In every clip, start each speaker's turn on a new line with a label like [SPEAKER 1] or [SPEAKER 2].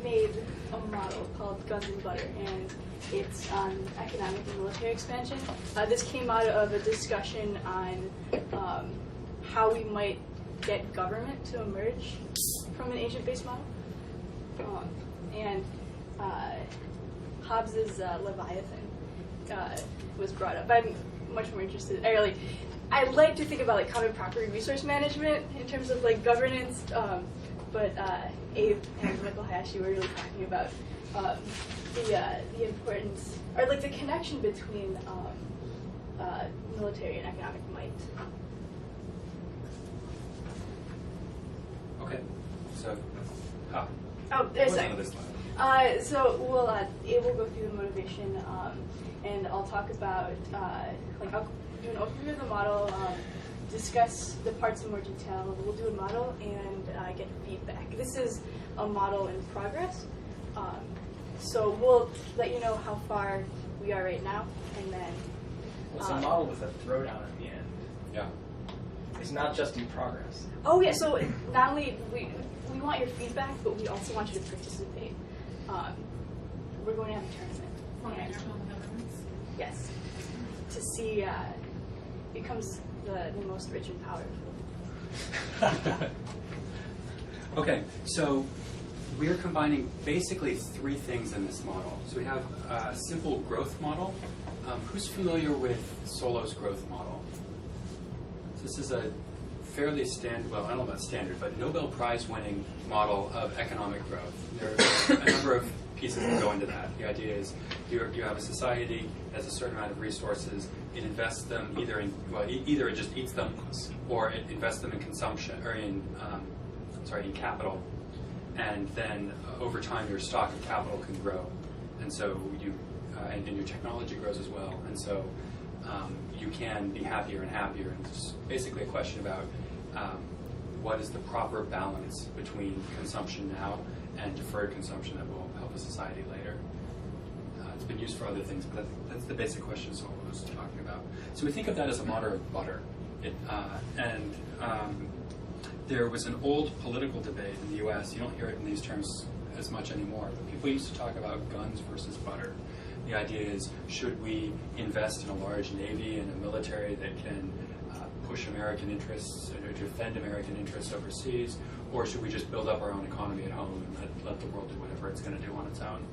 [SPEAKER 1] made a model called Guns and Butter, and it's on economic and military expansion. This came out of a discussion on how we might get government to emerge from an agent-based model. And Hobbes's Leviathan was brought up. I'm much more interested. I like to think about like common property resource management in terms of like governance, but Abe and Michael Hashi were really talking about the importance or like the connection between military and economic might.
[SPEAKER 2] Okay, so
[SPEAKER 1] There's
[SPEAKER 2] what's
[SPEAKER 1] a
[SPEAKER 2] on this slide?
[SPEAKER 1] So Abe will go through the motivation, and I'll talk about I'll do an overview of the model, discuss the parts in more detail. We'll do a model and get feedback. This is a model in progress, so we'll let you know how far we are right now, and then.
[SPEAKER 3] It's a model with a throwdown at the end.
[SPEAKER 2] Yeah.
[SPEAKER 3] It's not just in progress.
[SPEAKER 1] Oh yeah, so not only we want your feedback, but we also want you to participate. We're going to have a tournament. Yes. To see becomes the most rich and powerful.
[SPEAKER 2] Okay, so we're combining basically three things in this model. So we have a simple growth model. Who's familiar with Solo's growth model? So this is a fairly standard, well, I don't know about standard, but Nobel Prize winning model of economic growth. There are a number of pieces that go into that. The idea is you have a society that has a certain amount of resources. It invests them either it just eats them, or it invests them in consumption or in capital, and then over time your stock of capital can grow, and so and your technology grows as well, and so you can be happier and happier. And it's basically a question about what is the proper balance between consumption now and deferred consumption that will help a society later. It's been used for other things, but that's the basic question Solo was talking about. So we think of that as a model of butter. There was an old political debate in the US, you don't hear it in these terms as much anymore, but people used to talk about guns versus butter. The idea is, should we invest in a large navy and a military that can push American interests or defend American interests overseas, or should we just build up our own economy at home and let the world do whatever it's going to do on its own?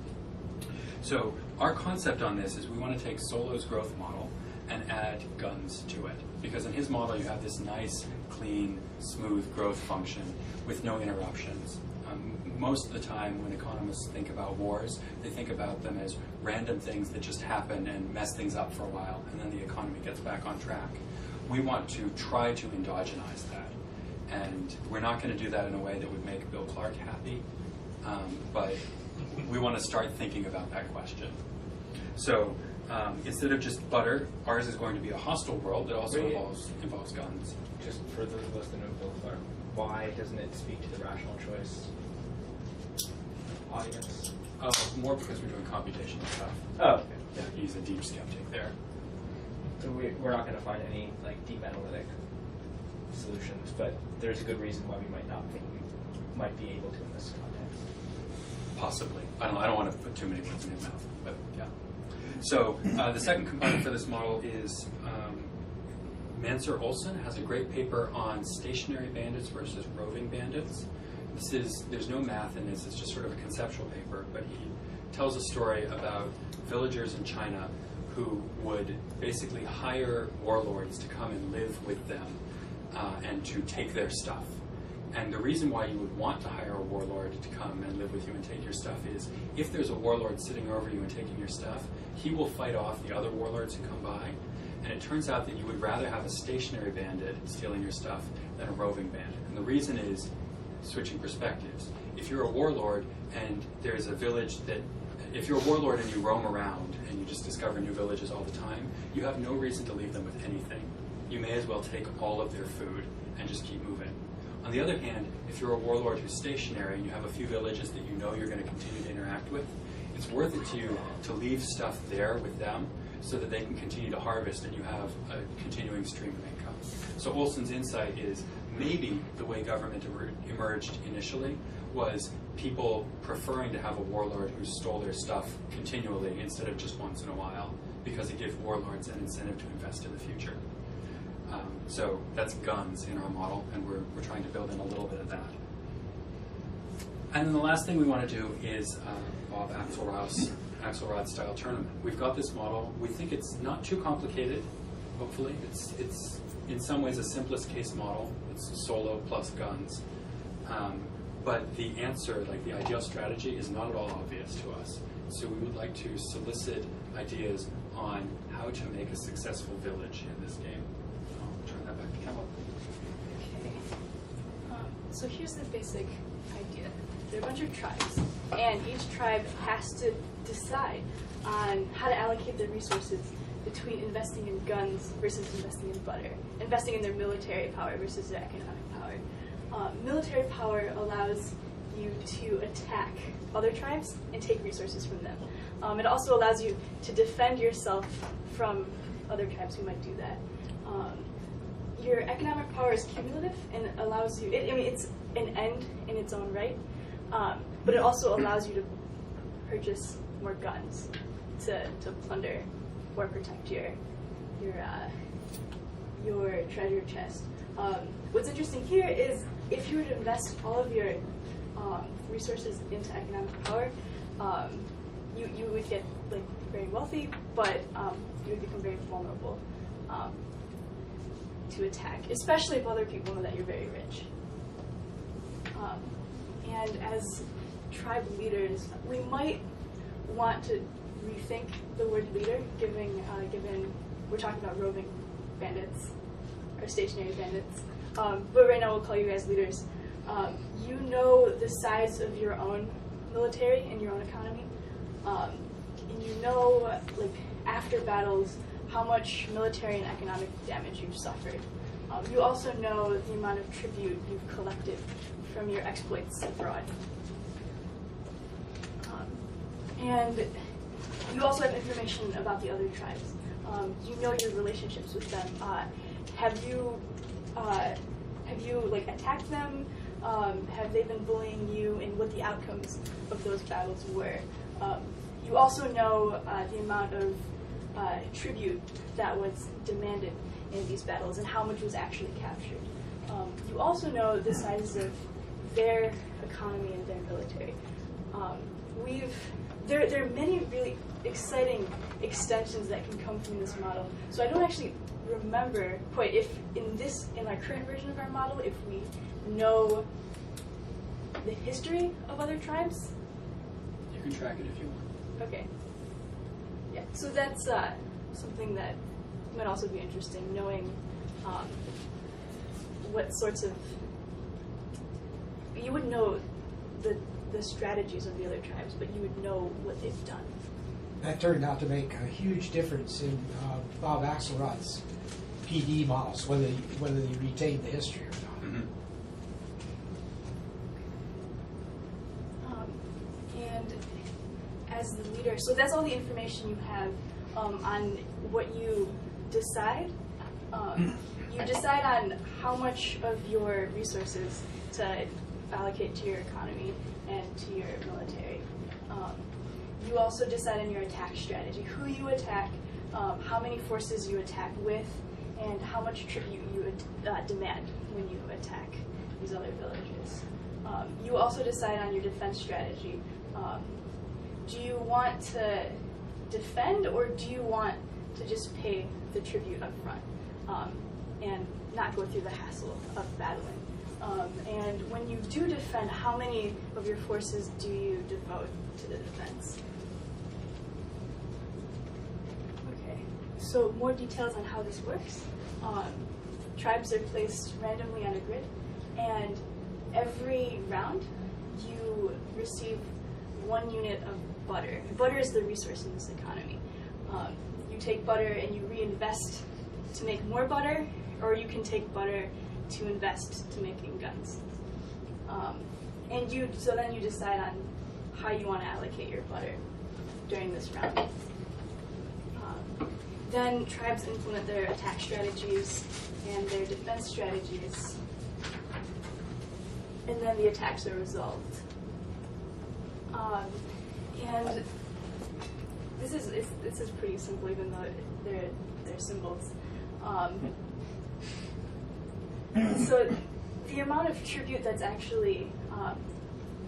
[SPEAKER 2] So our concept on this is we want to take Solo's growth model and add guns to it. Because in his model you have this nice, clean, smooth growth function with no interruptions. Most of the time when economists think about wars, they think about them as random things that just happen and mess things up for a while, and then the economy gets back on track. We want to try to endogenize that. And we're not going to do that in a way that would make Bill Clark happy, but we want to start thinking about that question. So instead of just butter, ours is going to be a hostile world that also involves guns.
[SPEAKER 3] Just for those of us that know Bill Clark, why doesn't it speak to the rational choice audience?
[SPEAKER 2] More because we're doing computational stuff.
[SPEAKER 3] Oh, okay.
[SPEAKER 2] Yeah, he's a deep skeptic there.
[SPEAKER 3] So we're not going to find any like deep analytic solutions, but there's a good reason why we might not think we might be able to in this context.
[SPEAKER 2] Possibly. I don't want to put too many words in his mouth, but yeah. So the second component for this model is Mansur Olson has a great paper on stationary bandits versus roving bandits. There's no math in this, it's just sort of a conceptual paper, but he tells a story about villagers in China who would basically hire warlords to come and live with them and to take their stuff. And the reason why you would want to hire a warlord to come and live with you and take your stuff is if there's a warlord sitting over you and taking your stuff, he will fight off the other warlords who come by. And it turns out that you would rather have a stationary bandit stealing your stuff than a roving bandit. And the reason is, switching perspectives, if you're a warlord and there's a village that, if you're a warlord and you roam around and you just discover new villages all the time, you have no reason to leave them with anything. You may as well take all of their food and just keep moving. On the other hand, if you're a warlord who's stationary and you have a few villages that you know you're going to continue to interact with, it's worth it to you to leave stuff there with them so that they can continue to harvest and you have a continuing stream of income. So Olson's insight is maybe the way government emerged initially was people preferring to have a warlord who stole their stuff continually instead of just once in a while, because it gives warlords an incentive to invest in the future. So that's guns in our model, and we're trying to build in a little bit of that. And then the last thing we want to do is Bob Axelrod's style tournament. We've got this model. We think it's not too complicated, hopefully. It's in some ways a simplest case model. It's solo plus guns. But the answer, like the ideal strategy, is not at all obvious to us. So we would like to solicit ideas on how to make a successful village in this game. I'll turn that back to Kemal.
[SPEAKER 1] Okay. So here's the basic idea. There are a bunch of tribes, and each tribe has to decide on how to allocate their resources between investing in guns versus investing in butter, investing in their military power versus their economic power. Military power allows you to attack other tribes and take resources from them. It also allows you to defend yourself from other tribes who might do that. Your economic power is cumulative and allows you, it's an end in its own right, but it also allows you to purchase more guns to plunder or protect your treasure chest. What's interesting here is if you were to invest all of your resources into economic power, you would get like very wealthy, but you would become very vulnerable to attack, especially if other people know that you're very rich. And as tribe leaders, we might want to rethink the word leader, given we're talking about roving bandits or stationary bandits. But right now we'll call you guys leaders. You know the size of your own military and your own economy, and you know, like after battles, how much military and economic damage you've suffered. You also know the amount of tribute you've collected from your exploits abroad. And you also have information about the other tribes. You know your relationships with them. Have you like attacked them? Have they been bullying you, and what the outcomes of those battles were? You also know the amount of tribute that was demanded in these battles and how much was actually captured. You also know the sizes of their economy and their military. There are many really exciting extensions that can come from this model. So I don't actually remember quite if in our current version of our model, if we know the history of other tribes.
[SPEAKER 2] You can track it if you want.
[SPEAKER 1] Okay. Yeah. So that's something that might also be interesting, knowing what sorts of you would know the strategies of the other tribes, but you would know what they've done.
[SPEAKER 4] That turned out to make a huge difference in Bob Axelrod's PD models, whether you retained the history or not.
[SPEAKER 2] Mm-hmm.
[SPEAKER 1] And as the leader, so that's all the information you have on what you decide. You decide on how much of your resources to allocate to your economy and to your military. You also decide on your attack strategy, who you attack, how many forces you attack with, and how much tribute you would demand when you attack these other villages. You also decide on your defense strategy. Do you want to defend, or do you want to just pay the tribute up front and not go through the hassle of battling? And when you do defend, how many of your forces do you devote to the defense? Okay, so more details on how this works. Tribes are placed randomly on a grid, and every round you receive 1 unit of butter. Butter is the resource in this economy. You take butter and you reinvest to make more butter, or you can take butter to invest to making guns. So then you decide on how you want to allocate your butter during this round. Then tribes implement their attack strategies and their defense strategies, and then the attacks are resolved. And this is pretty simple, even though they're symbols. So the amount of tribute that's actually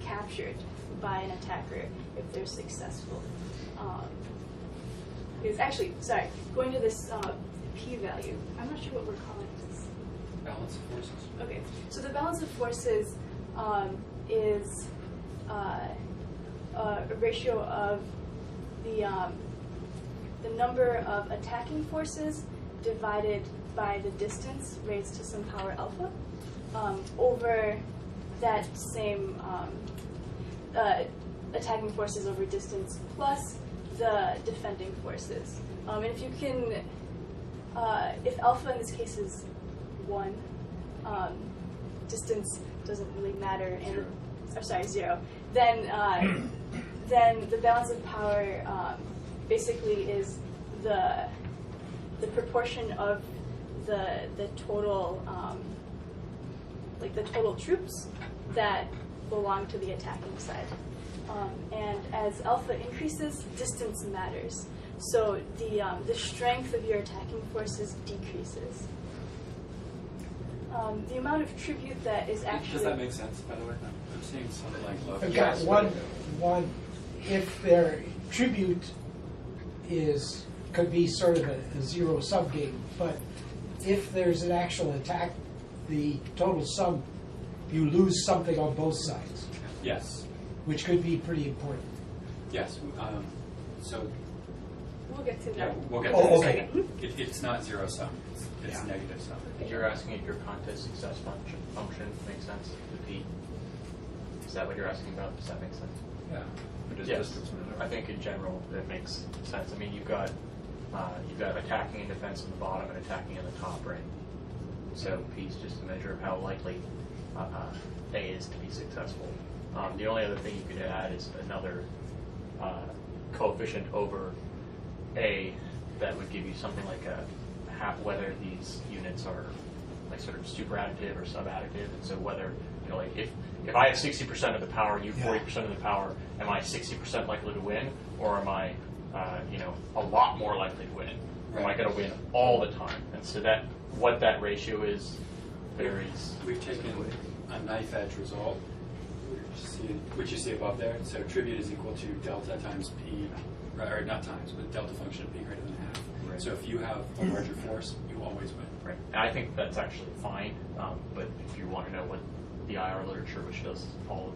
[SPEAKER 1] captured by an attacker if they're successful is actually, sorry, going to this p-value. I'm not sure what we're calling this.
[SPEAKER 2] Balance of forces.
[SPEAKER 1] Okay, so the balance of forces is a ratio of the number of attacking forces divided by the distance raised to some power alpha over that same attacking forces over distance plus the defending forces. And if you can, if alpha in this case is 1, distance doesn't really matter, and or sorry, 0. Then the balance of power basically is the proportion of the total like the total troops that belong to the attacking side. And as alpha increases, distance matters. So the strength of your attacking forces decreases. The amount of tribute that is actually...
[SPEAKER 2] Does that make sense, by the way? I'm seeing something like love.
[SPEAKER 4] I've got one. If their tribute could be sort of a zero-sum game, but if there's an actual attack, the total sum, you lose something on both sides.
[SPEAKER 2] Yes.
[SPEAKER 4] Which could be pretty important.
[SPEAKER 2] Yes. So.
[SPEAKER 1] We'll get to that.
[SPEAKER 2] Yeah, we'll get to
[SPEAKER 4] Oh,
[SPEAKER 2] that.
[SPEAKER 4] okay.
[SPEAKER 2] It's not zero sum. It's
[SPEAKER 4] Yeah.
[SPEAKER 2] negative sum.
[SPEAKER 3] You're asking if your contest success function makes sense, the P. Is that what you're asking about? Does that make sense?
[SPEAKER 2] Yeah.
[SPEAKER 3] Yes. I think in general that makes sense. I mean, you've got attacking and defense on the bottom and attacking on the top, right? So P is just a measure of how likely A is to be successful. The only other thing you could add is another coefficient over A that would give you something like whether these units are like sort of super additive or sub additive, and so whether like if I have 60% of the power, you 40% of the power, am I 60% likely to win, or am I a lot more likely to win? Or am I going to win all the time? And so that what that ratio is varies.
[SPEAKER 2] We've taken a knife edge result, which you see above there. So tribute is equal to delta times P, or not times, but delta function of P greater than half. Right. So if you have a larger force, you always win.
[SPEAKER 3] Right. And I think that's actually fine, but if you want to know what the IR literature, which does all of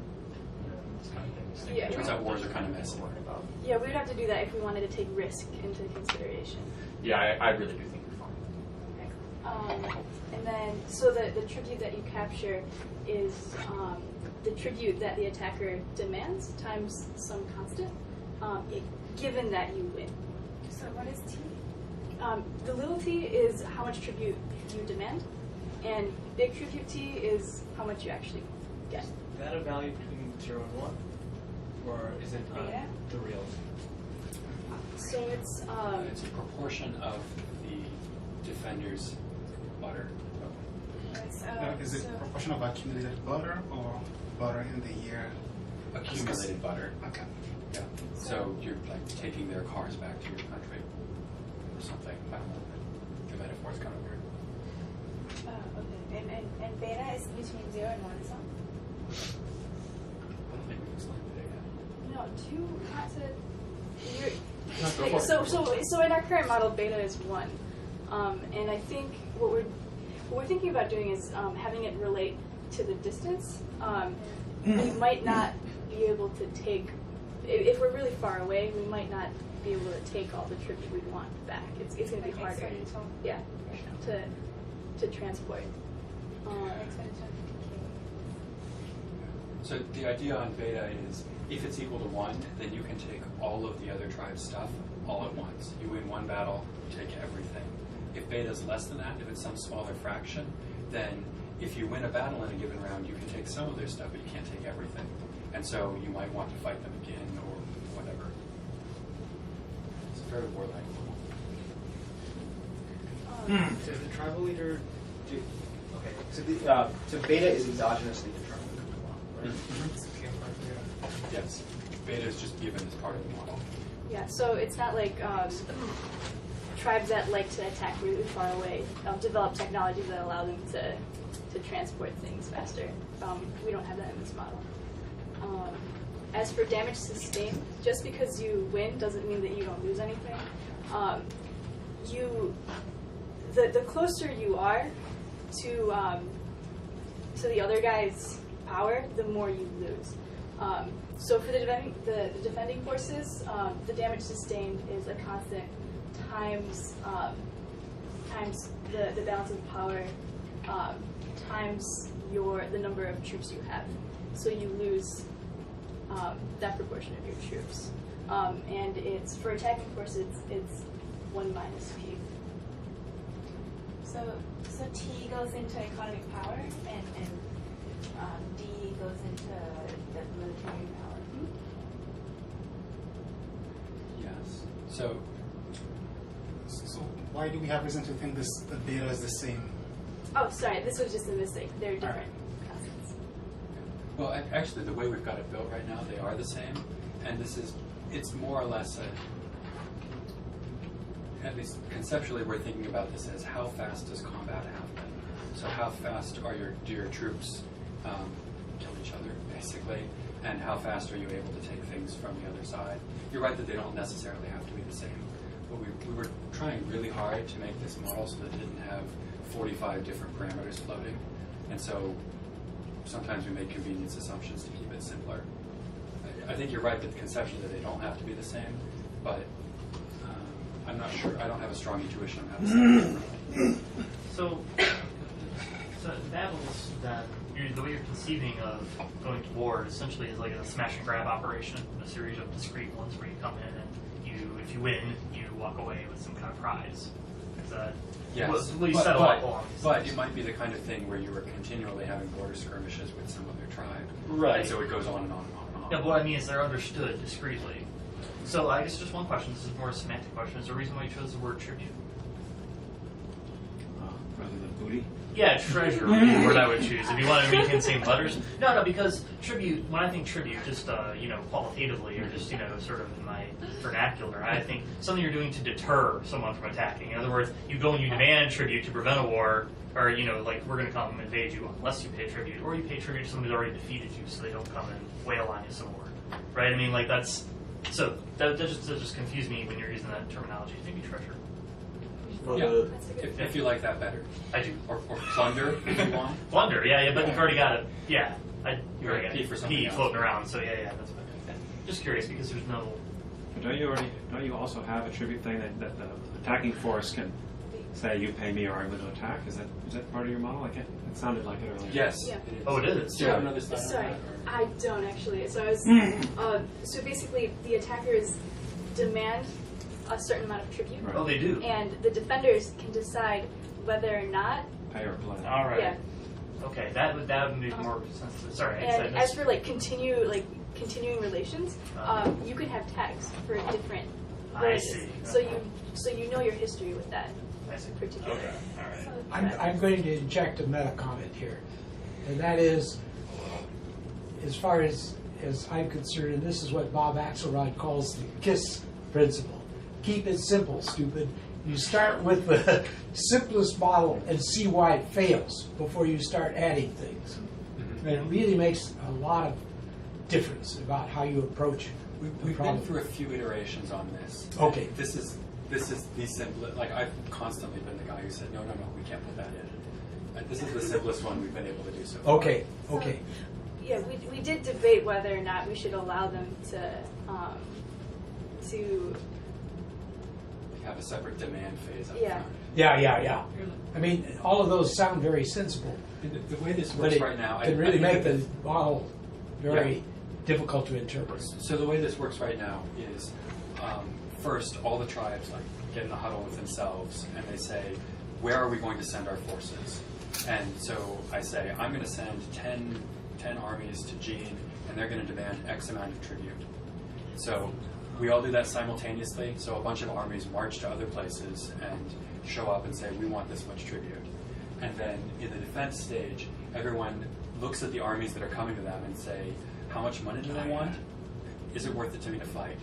[SPEAKER 3] this kind of things,
[SPEAKER 1] Yeah.
[SPEAKER 2] Turns out wars are kind of messy.
[SPEAKER 3] About.
[SPEAKER 1] Yeah, we would have to do that if we wanted to take risk into consideration.
[SPEAKER 3] Yeah, I really do think you're fine.
[SPEAKER 1] Okay. And then, so the tribute that you capture is the tribute that the attacker demands times some constant, given that you win.
[SPEAKER 5] So what is T?
[SPEAKER 1] The little t is how much tribute you demand, and big tribute T is how much you actually get.
[SPEAKER 6] Is that a value between 0 and 1? Or is it
[SPEAKER 1] Yeah.
[SPEAKER 6] the real?
[SPEAKER 1] So it's
[SPEAKER 2] It's a proportion of the defender's butter.
[SPEAKER 5] It's,
[SPEAKER 7] Is it proportion of accumulated butter or butter in the year?
[SPEAKER 2] Accumulated butter.
[SPEAKER 7] Okay.
[SPEAKER 2] Yeah. So you're like taking their cars back to your country or something. I don't know. The metaphor's kind of weird.
[SPEAKER 5] okay. And beta is between 0 and 1 some?
[SPEAKER 2] I don't think we explained it yet.
[SPEAKER 1] no two not to. You're,
[SPEAKER 2] No, go for it.
[SPEAKER 1] so in our current model, beta is 1, and I think what we're thinking about doing is having it relate to the distance. We might not be able to take, if we're really far away, we might not be able to take all the tribute we'd want back. It's going to be harder. Yeah, to transport.
[SPEAKER 2] So the idea on beta is if it's equal to 1, then you can take all of the other tribe's stuff all at once. You win one battle, you take everything. If beta is less than that, if it's some smaller fraction, then if you win a battle in a given round, you can take some of their stuff, but you can't take everything. And so you might want to fight them again or whatever. It's very warlike.
[SPEAKER 6] Does the tribal leader do? Okay, so beta is exogenously the tribal leader, right?
[SPEAKER 2] Yes. beta is just given as part of the model.
[SPEAKER 1] Yeah, so it's not like tribes that like to attack really far away develop technology that allow them to transport things faster. We don't have that in this model. As for damage sustained, just because you win doesn't mean that you don't lose anything. The closer you are to the other guy's power, the more you lose. So for the defending forces, the damage sustained is a constant times the balance of power times the number of troops you have. So you lose that proportion of your troops. And it's for attacking forces, it's 1 minus P.
[SPEAKER 5] So T goes into economic power, and D goes into the military power.
[SPEAKER 2] Yes. So
[SPEAKER 7] So why do we have reason to think the beta is the same?
[SPEAKER 1] Oh, sorry, this was just a mistake. They're different constants.
[SPEAKER 2] well, actually, the way we've got it built right now, they are the same, and it's more or less at least conceptually, we're thinking about this as how fast does combat happen? So how fast do your troops kill each other, basically, and how fast are you able to take things from the other side? You're right that they don't necessarily have to be the same, but we were trying really hard to make this model so that it didn't have 45 different parameters floating, and so sometimes we make convenience assumptions to keep it simpler. I think you're right that conceptually they don't have to be the same, but I'm not sure. I don't have a strong intuition on how to say it.
[SPEAKER 8] So battles that the way you're conceiving of going to war essentially is like a smash and grab operation, a series of discrete ones where you come in and if you win, you walk away with some kind of prize. Is that
[SPEAKER 2] Yes,
[SPEAKER 8] will you settle up along these
[SPEAKER 2] but
[SPEAKER 8] things?
[SPEAKER 2] it might be the kind of thing where you are continually having border skirmishes with some other tribe,
[SPEAKER 8] Right.
[SPEAKER 2] And so it goes on and on and on and on.
[SPEAKER 8] Yeah, but what I mean is they're understood discreetly. So I guess just one question. This is more a semantic question. Is there a reason why you chose the word tribute?
[SPEAKER 9] Rather than booty?
[SPEAKER 8] Yeah, treasure would be the word I would choose. If you wanted to make in same letters. No, because tribute, when I think tribute, just, qualitatively, or just, sort of in my vernacular, I think something you're doing to deter someone from attacking. In other words, you go and you demand tribute to prevent a war, or, like, we're going to come and invade you unless you pay tribute, or you pay tribute to someone who's already defeated you so they don't come and wail on you some more. Right? I mean, like, that's... So that just confused me when you're using that terminology. Maybe treasure.
[SPEAKER 2] Yeah, if you like that better.
[SPEAKER 8] I do.
[SPEAKER 2] Or plunder, if you want.
[SPEAKER 8] Plunder, yeah, but you've already got it. Yeah, you already got
[SPEAKER 2] P for something
[SPEAKER 8] P
[SPEAKER 2] else.
[SPEAKER 8] floating around. So yeah, that's fine. Okay. Just curious because there's no.
[SPEAKER 9] But don't you also have a tribute thing that the attacking force can say, you pay me or I'm going to attack? Is that part of your model? It sounded like it earlier.
[SPEAKER 2] Yes.
[SPEAKER 1] Yeah.
[SPEAKER 2] It is.
[SPEAKER 8] Oh, it is.
[SPEAKER 2] Do you have another slide? on
[SPEAKER 1] Sorry,
[SPEAKER 2] that, or-
[SPEAKER 1] I don't actually. So I was. So basically, the attackers demand a certain amount of tribute,
[SPEAKER 9] Right.
[SPEAKER 8] Oh, they do.
[SPEAKER 1] and the defenders can decide whether or not.
[SPEAKER 9] Pay or play.
[SPEAKER 8] All right.
[SPEAKER 1] Yeah.
[SPEAKER 8] Okay, that would make more sense. Sorry.
[SPEAKER 1] And as for continuing relations, you can have tags for different.
[SPEAKER 8] I
[SPEAKER 1] races.
[SPEAKER 8] see.
[SPEAKER 1] So you know your history with that
[SPEAKER 8] I see.
[SPEAKER 1] particular.
[SPEAKER 8] Okay. All right.
[SPEAKER 4] I'm going to inject a meta comment here, and that is, as far as I'm concerned, and this is what Bob Axelrod calls the KISS principle. Keep it simple, stupid. You start with the simplest model and see why it fails before you start adding things.
[SPEAKER 2] Mhm.
[SPEAKER 4] And it really makes a lot of difference about how you approach the
[SPEAKER 2] We've been
[SPEAKER 4] problem.
[SPEAKER 2] through a few iterations on this.
[SPEAKER 4] Okay.
[SPEAKER 2] This is the simplest. Like I've constantly been the guy who said, no, we can't put that in. This is the simplest one we've been able to do so far.
[SPEAKER 4] Okay.
[SPEAKER 1] Yeah, we did debate whether or not we should allow them to
[SPEAKER 2] Have a separate demand phase up
[SPEAKER 1] Yeah.
[SPEAKER 2] front.
[SPEAKER 4] Yeah. I mean, all of those sound very sensible,
[SPEAKER 2] And the way this
[SPEAKER 4] but
[SPEAKER 2] works
[SPEAKER 4] it
[SPEAKER 2] right now,
[SPEAKER 4] can
[SPEAKER 2] I
[SPEAKER 4] really
[SPEAKER 2] think
[SPEAKER 4] make
[SPEAKER 2] that
[SPEAKER 4] the model very difficult to interpret.
[SPEAKER 2] So the way this works right now is, first, all the tribes get in a huddle with themselves, and they say, where are we going to send our forces? And so I say, I'm going to send 10 armies to Gene, and they're going to demand X amount of tribute. So we all do that simultaneously, so a bunch of armies march to other places and show up and say, we want this much tribute. And then in the defense stage, everyone looks at the armies that are coming to them and say, how much money do they want? is it worth it to me to fight?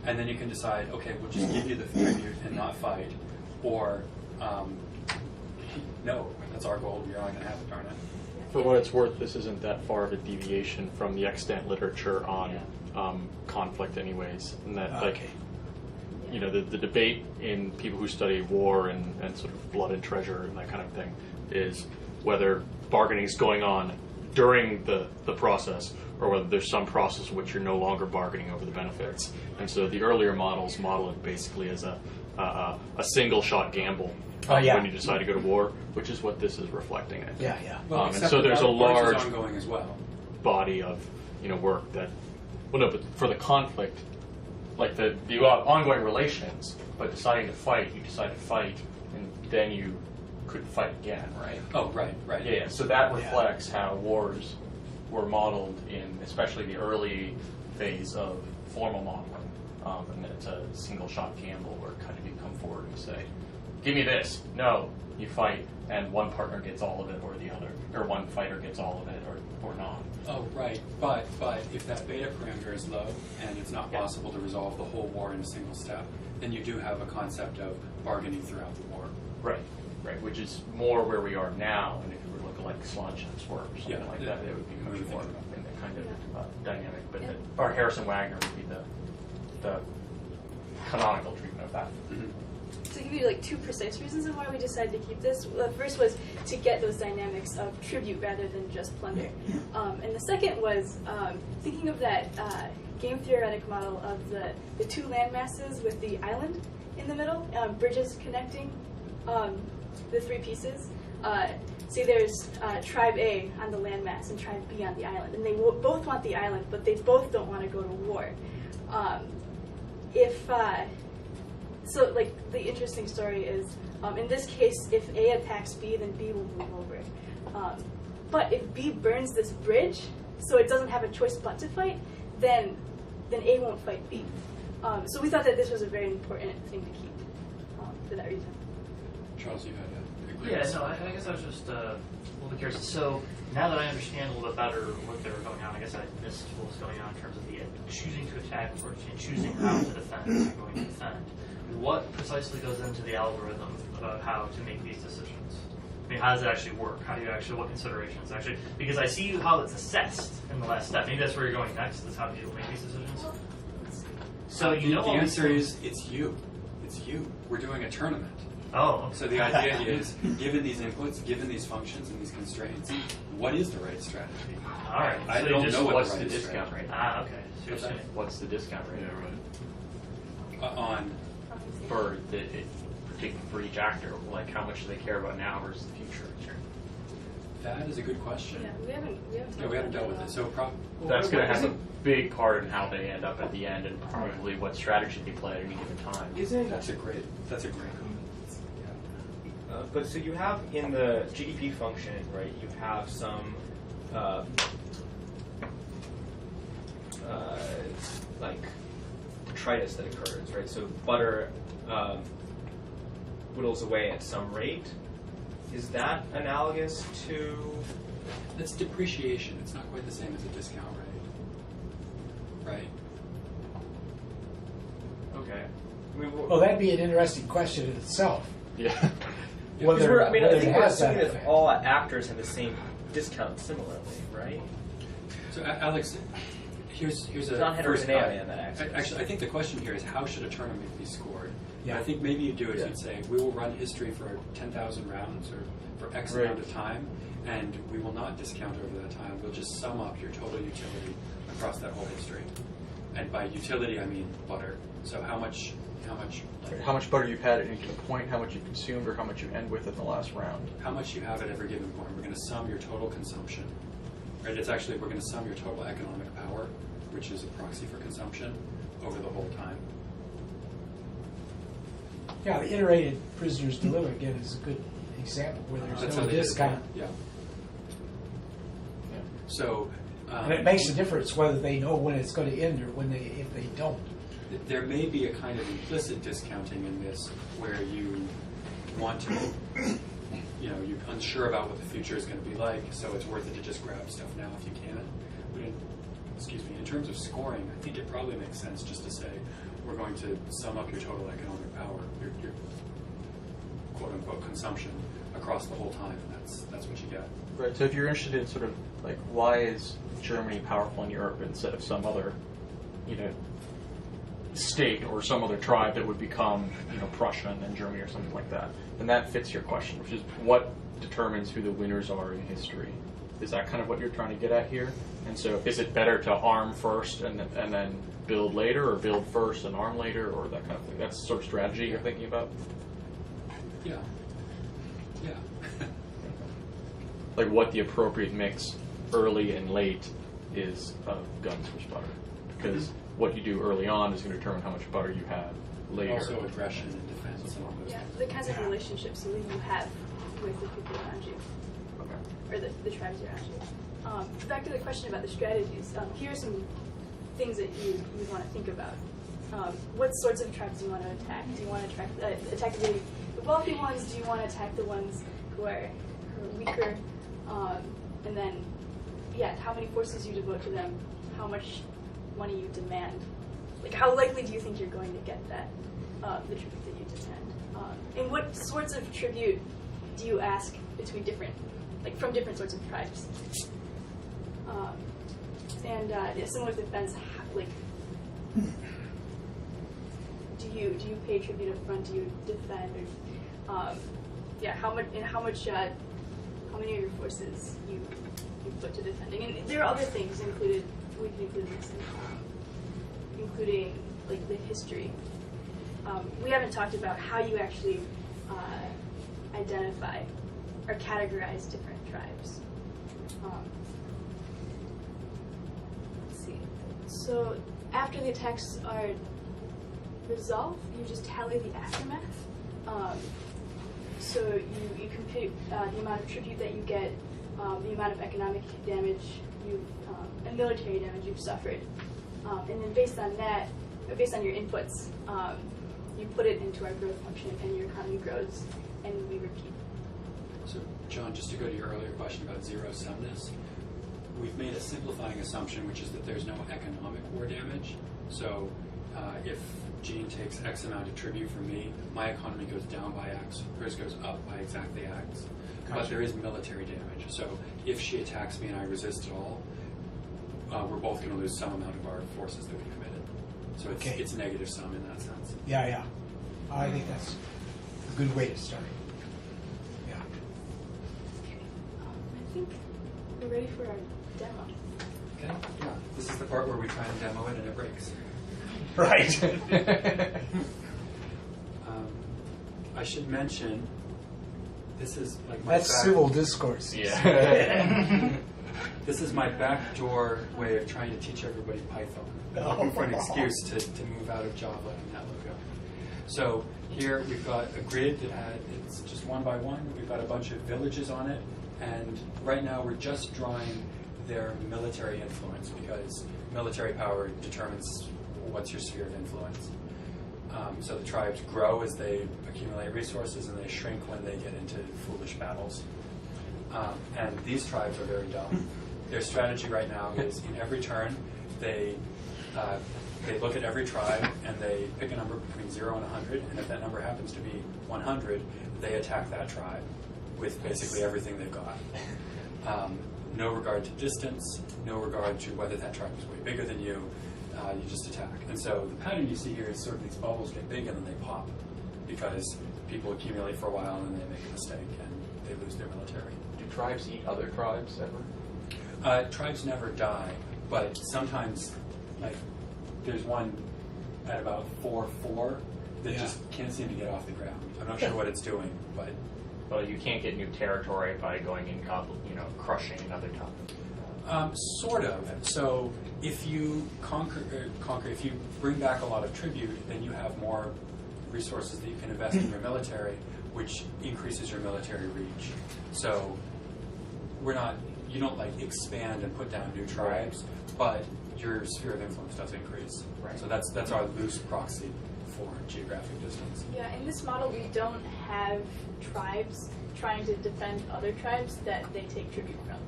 [SPEAKER 2] And then you can decide, okay, we'll just give you the tribute and not fight, or no, that's our goal. You're not going to have it, darn it.
[SPEAKER 10] For what it's worth, this isn't that far of a deviation from the extant literature on conflict, anyways. And that, like, you know, the debate in people who study war and sort of blood and treasure and that kind of thing is whether bargaining is going on during the process, or whether there's some process in which you're no longer bargaining over the benefits. And so the earlier models model it basically as a single shot gamble when you decide to go to war, which is what this is reflecting, I think.
[SPEAKER 4] Yeah.
[SPEAKER 2] Well,
[SPEAKER 10] And so there's a large
[SPEAKER 2] ongoing as well.
[SPEAKER 10] body of work that, well, no, but for the conflict, like the ongoing relations, but deciding to fight, you decide to fight, and then you could fight again, right?
[SPEAKER 2] Oh, right.
[SPEAKER 10] Yeah. So that reflects how wars were modeled in, especially the early phase of formal modeling, and it's a single shot gamble where kind of you come forward and say, "Give me this." No, you fight, and one partner gets all of it, or the other, or one fighter gets all of it, or not.
[SPEAKER 2] Oh, right. But if that beta parameter is low and it's not possible to resolve the whole war in a single step, then you do have a concept of bargaining throughout the war.
[SPEAKER 10] Right, which is more where we are now, and if you were looking like Slonchuk's work or something like that, it would be much more in the kind of dynamic. But or Harrison Wagner would be the canonical treatment of that.
[SPEAKER 2] Mm-hmm.
[SPEAKER 1] To give you like two precise reasons of why we decided to keep this. The first was to get those dynamics of tribute rather than just plunder. And the second was thinking of that game theoretic model of the two land masses with the island in the middle, bridges connecting the three pieces. See, there's Tribe A on the landmass and Tribe B on the island, and they both want the island, but they both don't want to go to war. So, like, the interesting story is, in this case, if A attacks B, then B will move over. But if B burns this bridge, so it doesn't have a choice but to fight, then A won't fight B. So we thought that this was a very important thing to keep for that reason.
[SPEAKER 2] Charles, you had a
[SPEAKER 8] Yeah, no, I guess I was just a little bit curious. So now that I understand a little bit better what they were going on, I guess I missed what was going on in terms of the choosing to attack or choosing how to defend if you're going to defend. What precisely goes into the algorithm about how to make these decisions? I mean, how does it actually work? How do you actually, what considerations actually? Because I see how it's assessed in the last step. Maybe that's where you're going next, is how people make these decisions. So you know
[SPEAKER 2] the answer is it's you. It's you. We're doing a tournament.
[SPEAKER 8] Oh.
[SPEAKER 2] So the idea is, given these inputs, given these functions and these constraints, what is the right strategy?
[SPEAKER 8] All right.
[SPEAKER 2] I
[SPEAKER 8] So
[SPEAKER 2] don't know what
[SPEAKER 10] what's
[SPEAKER 2] the right
[SPEAKER 10] the discount
[SPEAKER 2] strategy.
[SPEAKER 10] rate?
[SPEAKER 8] Ah, okay. So you're saying,
[SPEAKER 10] What's the discount rate?
[SPEAKER 2] On
[SPEAKER 10] For for each actor, like how much do they care about now versus the future?
[SPEAKER 2] that is a good question.
[SPEAKER 1] Yeah, we haven't
[SPEAKER 2] dealt with it. So
[SPEAKER 10] That's going to have a big part in how they end up at the end, and probably what strategy they play at any given time.
[SPEAKER 2] that's a great comment.
[SPEAKER 6] But so you have in the GDP function, right? You have some like detritus that occurs, right? So butter whittles away at some rate. Is that analogous to?
[SPEAKER 2] That's depreciation. It's not quite the same as a discount rate, right?
[SPEAKER 6] Okay. I mean,
[SPEAKER 4] Well, that'd be an interesting question in itself.
[SPEAKER 10] Yeah.
[SPEAKER 4] Whether,
[SPEAKER 6] I think
[SPEAKER 4] whether
[SPEAKER 6] we're
[SPEAKER 4] it has that
[SPEAKER 6] assuming that
[SPEAKER 4] effect.
[SPEAKER 6] all actors have the same discount similarly, right?
[SPEAKER 2] So Alex, here's a
[SPEAKER 6] It's not
[SPEAKER 2] first
[SPEAKER 6] heterogeneity
[SPEAKER 2] cut.
[SPEAKER 6] on that axis.
[SPEAKER 2] Actually, I think the question here is how should a tournament be scored?
[SPEAKER 4] Yeah.
[SPEAKER 2] I think maybe you do is you'd say we will run history for 10,000 rounds or for X amount of time, and we will not discount over that time. We'll just sum up your total utility across that whole history. And by utility, I mean butter. So how much
[SPEAKER 11] butter you've had at any given point, how much you consumed, or how much you end with in the last round.
[SPEAKER 2] how much you have at every given point. We're going to sum your total consumption. Right? It's actually, we're going to sum your total economic power, which is a proxy for consumption, over the whole time.
[SPEAKER 4] Yeah, the iterated prisoners delivered again is a good example where there's
[SPEAKER 2] That's
[SPEAKER 4] no
[SPEAKER 2] how they did it.
[SPEAKER 4] discount.
[SPEAKER 2] Yeah. So,
[SPEAKER 4] And it makes a difference whether they know when it's going to end or if they don't.
[SPEAKER 2] there may be a kind of implicit discounting in this where you want to, you're unsure about what the future is going to be like, so it's worth it to just grab stuff now if you can. excuse me, in terms of scoring, I think it probably makes sense just to say we're going to sum up your total economic power, your quote unquote consumption across the whole time, and that's what you get.
[SPEAKER 11] Right. So if you're interested in sort of like why is Germany powerful in Europe instead of some other, state or some other tribe that would become, Prussia and then Germany or something like that, then that fits your question, which is what determines who the winners are in history. Is that kind of what you're trying to get at here? And so is it better to arm first and then build later, or build first and arm later, or that kind of thing? That's the sort of strategy you're thinking about?
[SPEAKER 2] Yeah. Yeah.
[SPEAKER 11] Like what the appropriate mix early and late is of guns versus butter. Because what you do early on is going to determine how much butter you have later.
[SPEAKER 2] Also aggression and defense and all those things.
[SPEAKER 1] The kinds of relationships you have with the people around you, or the tribes around you. Back to the question about the strategies, here are some things that you want to think about. What sorts of tribes do you want to attack? Do you want to attack the wealthy ones? Do you want to attack the ones who are weaker? And then, how many forces you devote to them? How much money you demand? Like, how likely do you think you're going to get that, the tribute that you demand? And what sorts of tribute do you ask from different sorts of tribes? Similar to defense, do you pay tribute up front? Do you defend? Or, how many of your forces you put to defending? And there are other things included. We can include this, including the history. We haven't talked about how you actually identify or categorize different tribes. Let's see. So after the attacks are resolved, you just tally the aftermath. So you compute the amount of tribute that you get, the amount of economic damage and military damage you've suffered, and then based on that, based on your inputs, you put it into our growth function, and your economy grows, and we repeat.
[SPEAKER 2] So, John, just to go to your earlier question about zero-sumness, we've made a simplifying assumption, which is that there's no economic war damage. So, if Jean takes X amount of tribute from me, my economy goes down by X, hers goes up by exactly X. Gotcha. But there is military damage. So, if she attacks me and I resist at all, we're both going to lose some amount of our forces that we committed. So it's negative sum in that sense.
[SPEAKER 4] Yeah. I think that's a good way to start. Yeah.
[SPEAKER 1] Okay. I think we're ready for our demo.
[SPEAKER 2] Okay. Yeah. This is the part where we try and demo it and it breaks.
[SPEAKER 4] Right.
[SPEAKER 2] I should mention, this is like my
[SPEAKER 4] that's civil discourse.
[SPEAKER 2] Yeah. This is my backdoor way of trying to teach everybody Python. Looking for an excuse to move out of Java and that logo. So here we've got a grid it's just one by one. We've got a bunch of villages on it, and right now we're just drawing their military influence, because military power determines what's your sphere of influence. So the tribes grow as they accumulate resources, and they shrink when they get into foolish battles. And these tribes are very dumb. Their strategy right now is in every turn, they look at every tribe and they pick a number between 0 and 100, and if that number happens to be 100, they attack that tribe with basically everything they've got. No regard to distance, no regard to whether that tribe is way bigger than you, you just attack. And so the pattern you see here is sort of these bubbles get big and then they pop, because people accumulate for a while and then they make a mistake and they lose their military.
[SPEAKER 11] Do tribes eat other tribes ever?
[SPEAKER 2] Tribes never die, but sometimes, there's one at about 4-4 that just can't seem to get off the ground. I'm not sure what it's doing, but...
[SPEAKER 3] Well, you can't get new territory by going and crushing another town.
[SPEAKER 2] Sort of. So if you if you bring back a lot of tribute, then you have more resources that you can invest in your military, which increases your military reach. So you don't expand and put down new tribes, but your sphere of influence does increase.
[SPEAKER 3] Right.
[SPEAKER 2] So that's our loose proxy for geographic distance.
[SPEAKER 1] Yeah, in this model we don't have tribes trying to defend other tribes that they take tribute from.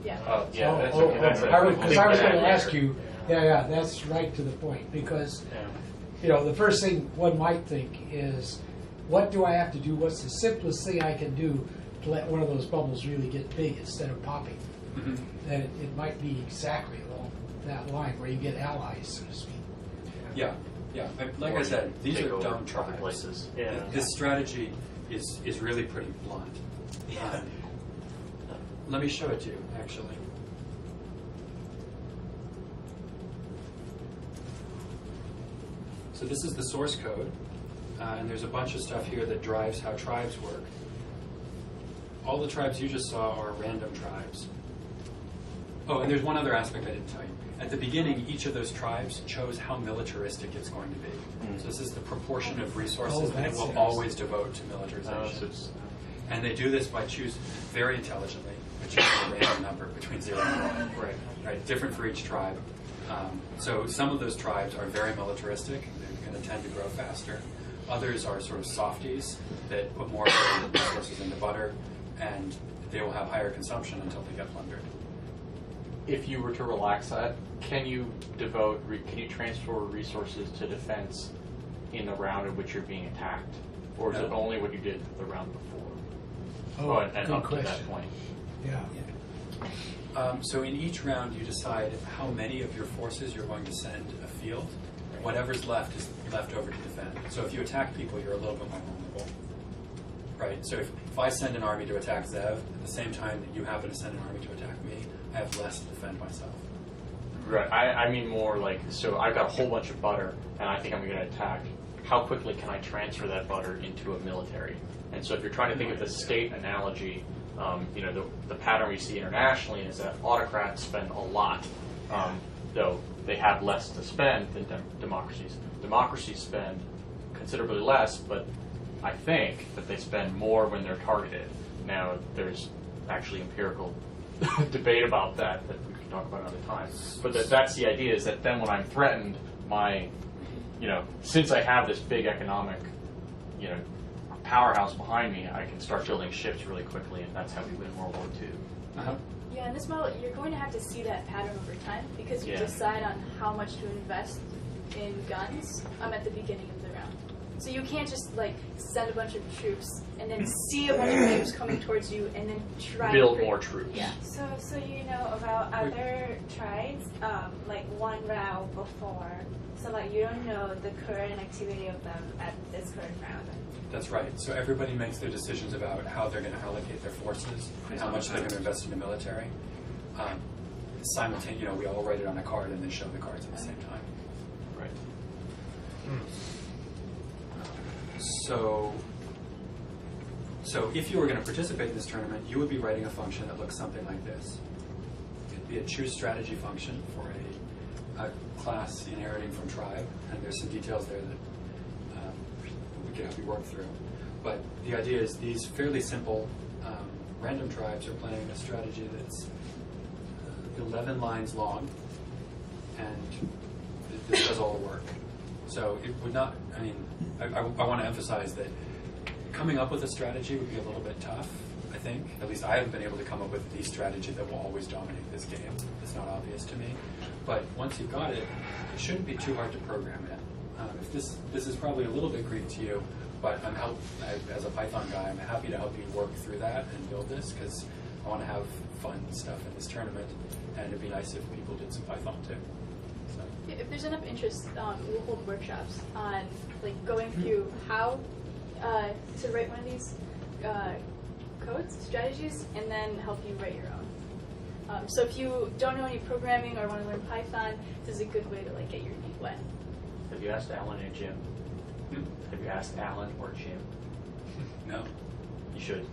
[SPEAKER 1] Yeah.
[SPEAKER 3] Oh, yeah, that's
[SPEAKER 4] Oh,
[SPEAKER 3] okay. That's
[SPEAKER 4] I was
[SPEAKER 3] big
[SPEAKER 4] going to
[SPEAKER 3] bang
[SPEAKER 4] ask
[SPEAKER 3] there.
[SPEAKER 4] you, yeah, that's right to the point, because, you know, the first thing one might think is, what do I have to do? What's the simplest thing I can do to let one of those bubbles really get big instead of popping?
[SPEAKER 2] Mhm.
[SPEAKER 4] And it might be exactly along that line where you get allies, so to speak.
[SPEAKER 2] Yeah, yeah. Like I said, these
[SPEAKER 10] Take
[SPEAKER 2] are
[SPEAKER 10] over
[SPEAKER 2] dumb tribes.
[SPEAKER 10] places.
[SPEAKER 8] Yeah.
[SPEAKER 2] This strategy is really pretty blunt. Let me show it to you, actually. So this is the source code, and there's a bunch of stuff here that drives how tribes work. All the tribes you just saw are random tribes. Oh, and there's one other aspect I didn't tell you. At the beginning, each of those tribes chose how militaristic it's going to be. So this is the proportion of resources that it
[SPEAKER 4] that's
[SPEAKER 2] will
[SPEAKER 4] nice.
[SPEAKER 2] always devote to militarization.
[SPEAKER 10] So it's,
[SPEAKER 2] And they do this by choosing very intelligently, by choosing a random number between 0 and 1. Right, different for each tribe. So some of those tribes are very militaristic. They're going to tend to grow faster. Others are sort of softies that put more resources into butter, and they will have higher consumption until they get plundered.
[SPEAKER 10] if you were to relax that, can you transfer resources to defense in the round in which you're being attacked? Or is it
[SPEAKER 2] No.
[SPEAKER 10] only what you did the round before?
[SPEAKER 4] Oh,
[SPEAKER 10] and
[SPEAKER 4] good
[SPEAKER 10] up to
[SPEAKER 4] question.
[SPEAKER 10] that point.
[SPEAKER 4] Yeah.
[SPEAKER 2] So in each round, you decide how many of your forces you're going to send afield. Whatever's left is left over to defend. So if you attack people, you're a little bit more vulnerable. Right? So if I send an army to attack Zev, at the same time that you happen to send an army to attack me, I have less to defend myself.
[SPEAKER 10] Right. I mean more like, so I've got a whole bunch of butter, and I think I'm going to attack. How quickly can I transfer that butter into a military? And so if you're trying to think of the state analogy, the pattern we see internationally is that autocrats spend a lot, though they have less to spend than democracies. Democracies spend considerably less, but I think that they spend more when they're targeted. Now, there's actually empirical debate about that we can talk about another time. But that's the idea, is that then when I'm threatened, since I have this big economic, powerhouse behind me, I can start building ships really quickly, and that's how we win World War II.
[SPEAKER 2] Uh-huh.
[SPEAKER 1] Yeah, in this model, you're going to have to see that pattern over time because you decide on how much to invest in guns at the beginning of the round. So you can't just send a bunch of troops and then see a bunch of troops coming towards you and then try
[SPEAKER 10] Build
[SPEAKER 1] to
[SPEAKER 10] more troops.
[SPEAKER 1] Yeah.
[SPEAKER 5] So you know about other tribes, one round before. So you don't know the current activity of them at this current round.
[SPEAKER 2] That's right. So everybody makes their decisions about how they're going to allocate their forces and how much they're going to invest in the military. Simultaneously, we all write it on a card and then show the cards at the same time.
[SPEAKER 10] Right.
[SPEAKER 2] So if you were going to participate in this tournament, you would be writing a function that looks something like this. It'd be a choose strategy function for a class inheriting from tribe, and there's some details there that we can help you work through. But the idea is these fairly simple random tribes are playing a strategy that's 11 lines long, and this does all the work. So it would not, I want to emphasize that coming up with a strategy would be a little bit tough, I think. At least I haven't been able to come up with the strategy that will always dominate this game. It's not obvious to me. But once you've got it, it shouldn't be too hard to program it. If this is probably a little bit Greek to you, but as a Python guy, I'm happy to help you work through that and build this, because I want to have fun stuff in this tournament, and it'd be nice if people did some Python too. So.
[SPEAKER 1] If there's enough interest, we'll hold workshops on going through how to write one of these strategies, and then help you write your own. So if you don't know any programming or want to learn Python, this is a good way to get your feet wet.
[SPEAKER 3] Have you asked Alan and Jim? Have you asked Alan or Jim?
[SPEAKER 2] No.
[SPEAKER 10] You should.